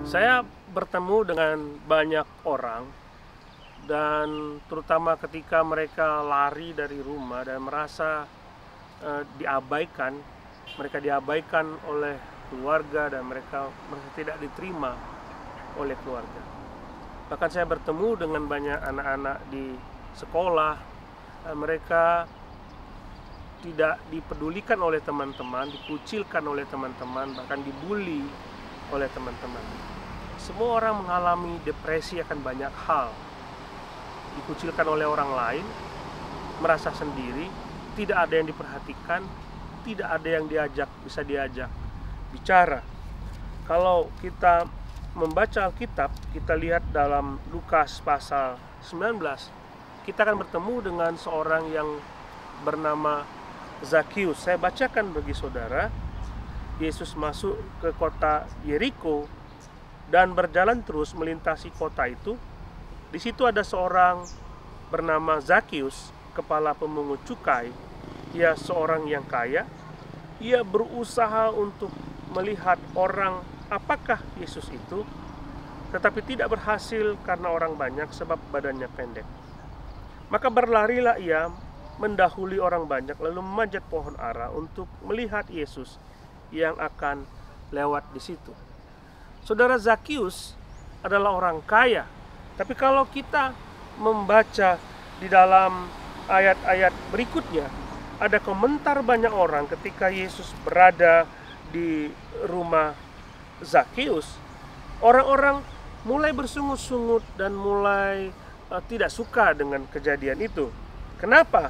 Saya bertemu dengan banyak orang, dan terutama ketika mereka lari dari rumah dan merasa diabaikan, mereka diabaikan oleh keluarga dan mereka merasa tidak diterima oleh keluarga. Bahkan saya bertemu dengan banyak anak-anak di sekolah, mereka tidak dipedulikan oleh teman-teman, dikucilkan oleh teman-teman, bahkan dibully oleh teman-teman. Semua orang mengalami depresi akan banyak hal. Dikucilkan oleh orang lain, merasa sendiri, tidak ada yang diperhatikan, tidak ada yang bisa diajak bicara. Kalau kita membaca Alkitab, kita lihat dalam Lukas pasal 19, kita akan bertemu dengan seorang yang bernama Zakius. Saya bacakan bagi saudara. Yesus masuk ke kota Yeriko dan berjalan terus melintasi kota itu. Di situ ada seorang bernama Zakius, kepala pemungut cukai. Ia seorang yang kaya. Ia berusaha untuk melihat orang apakah Yesus itu, tetapi tidak berhasil karena orang banyak sebab badannya pendek. Maka berlarilah ia mendahului orang banyak, lalu memanjat pohon ara untuk melihat Yesus yang akan lewat di situ. Saudara, Zakius adalah orang kaya, tapi kalau kita membaca di dalam ayat-ayat berikutnya, ada komentar banyak orang ketika Yesus berada di rumah Zakius. Orang-orang mulai bersungut-sungut dan mulai tidak suka dengan kejadian itu. Kenapa?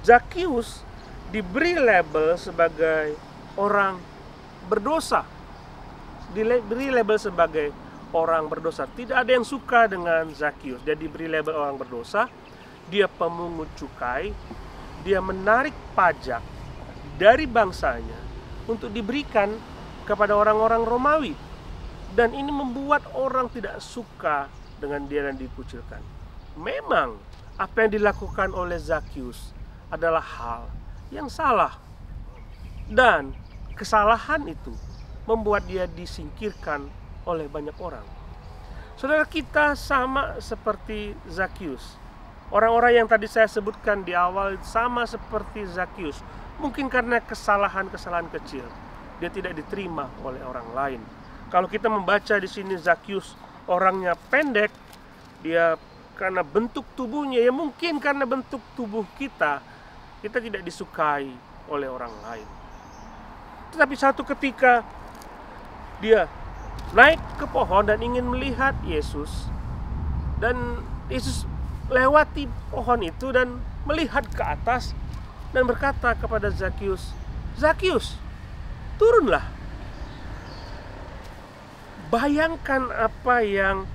Zakius diberi label sebagai orang berdosa. Diberi label sebagai orang berdosa. Tidak ada yang suka dengan Zakius. Dia diberi label orang berdosa. Dia pemungut cukai. Dia menarik pajak dari bangsanya untuk diberikan kepada orang-orang Romawi. Dan ini membuat orang tidak suka dengan dia dan dikucilkan. Memang apa yang dilakukan oleh Zakius adalah hal yang salah. Dan kesalahan itu membuat dia disingkirkan oleh banyak orang. Saudara, kita sama seperti Zakius. Orang-orang yang tadi saya sebutkan di awal sama seperti Zakius. Mungkin karena kesalahan-kesalahan kecil, dia tidak diterima oleh orang lain. Kalau kita membaca di sini Zakius orangnya pendek, dia karena bentuk tubuhnya, ya mungkin karena bentuk tubuh kita tidak disukai oleh orang lain. Tetapi satu ketika dia naik ke pohon dan ingin melihat Yesus, dan Yesus lewati pohon itu dan melihat ke atas dan berkata kepada Zakius, "Zakius, turunlah." Bayangkan apa yang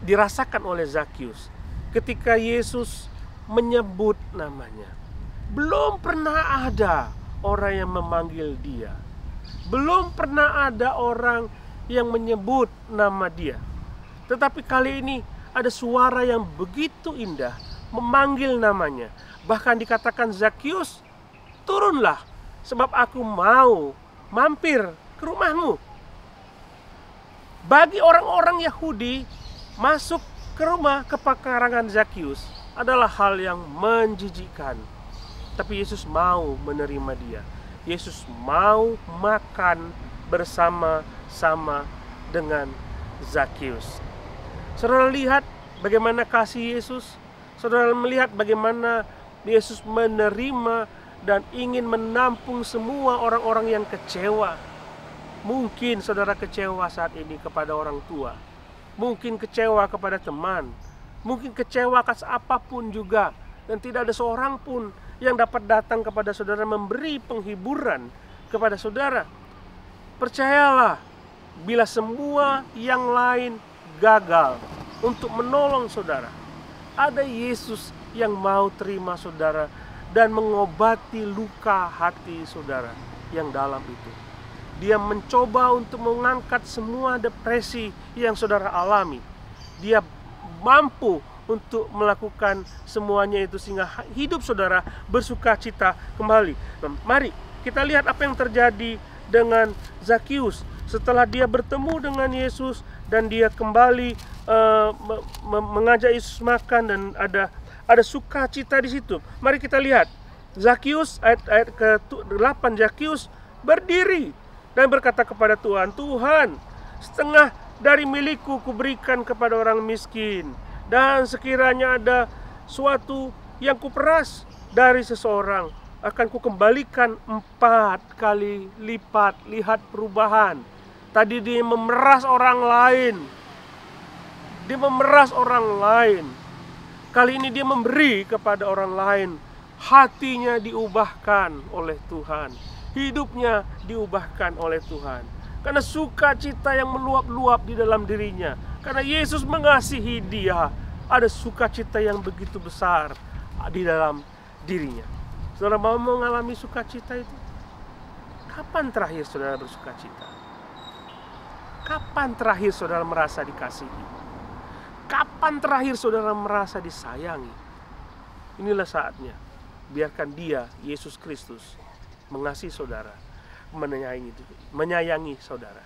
dirasakan oleh Zakius ketika Yesus menyebut namanya. Belum pernah ada orang yang memanggil dia. Belum pernah ada orang yang menyebut nama dia. Tetapi kali ini ada suara yang begitu indah memanggil namanya. Bahkan dikatakan, "Zakius, turunlah, sebab aku mau mampir ke rumahmu." Bagi orang-orang Yahudi, masuk ke rumah kepekarangan Zakius adalah hal yang menjijikkan. Tapi Yesus mau menerima dia. Yesus mau makan bersama-sama dengan Zakius. Saudara lihat bagaimana kasih Yesus. Saudara melihat bagaimana Yesus menerima dan ingin menampung semua orang-orang yang kecewa. Mungkin saudara kecewa saat ini kepada orang tua. Mungkin kecewa kepada teman. Mungkin kecewa atas apapun juga. Dan tidak ada seorang pun yang dapat datang kepada saudara memberi penghiburan kepada saudara. Percayalah, bila semua yang lain gagal untuk menolong saudara, ada Yesus yang mau terima saudara dan mengobati luka hati saudara yang dalam itu. Dia mencoba untuk mengangkat semua depresi yang saudara alami. Dia mampu untuk melakukan semuanya itu sehingga hidup saudara bersuka cita kembali. Nah, mari kita lihat apa yang terjadi dengan Zakius. setelah dia bertemu dengan Yesus dan dia kembali mengajak Yesus makan, dan ada sukacita di situ. Mari kita lihat Zakius, ayat ke-8. Zakius berdiri dan berkata kepada Tuhan, "Tuhan, setengah dari milikku kuberikan kepada orang miskin, dan sekiranya ada suatu yang kuperas dari seseorang, akan kukembalikan 4 kali lipat." Lihat perubahan. Tadi dia memeras orang lain. Dia memeras orang lain. Kali ini dia memberi kepada orang lain. Hatinya diubahkan oleh Tuhan. Hidupnya diubahkan oleh Tuhan. Karena sukacita yang meluap-luap di dalam dirinya. Karena Yesus mengasihi dia. Ada sukacita yang begitu besar di dalam dirinya. Saudara mau mengalami sukacita itu? Kapan terakhir saudara bersukacita? Kapan terakhir saudara merasa dikasihi? Kapan terakhir saudara merasa disayangi? Inilah saatnya. Biarkan dia, Yesus Kristus, mengasihi saudara, menyayangi saudara.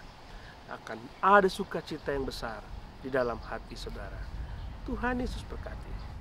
Akan ada sukacita yang besar di dalam hati saudara. Tuhan Yesus berkati.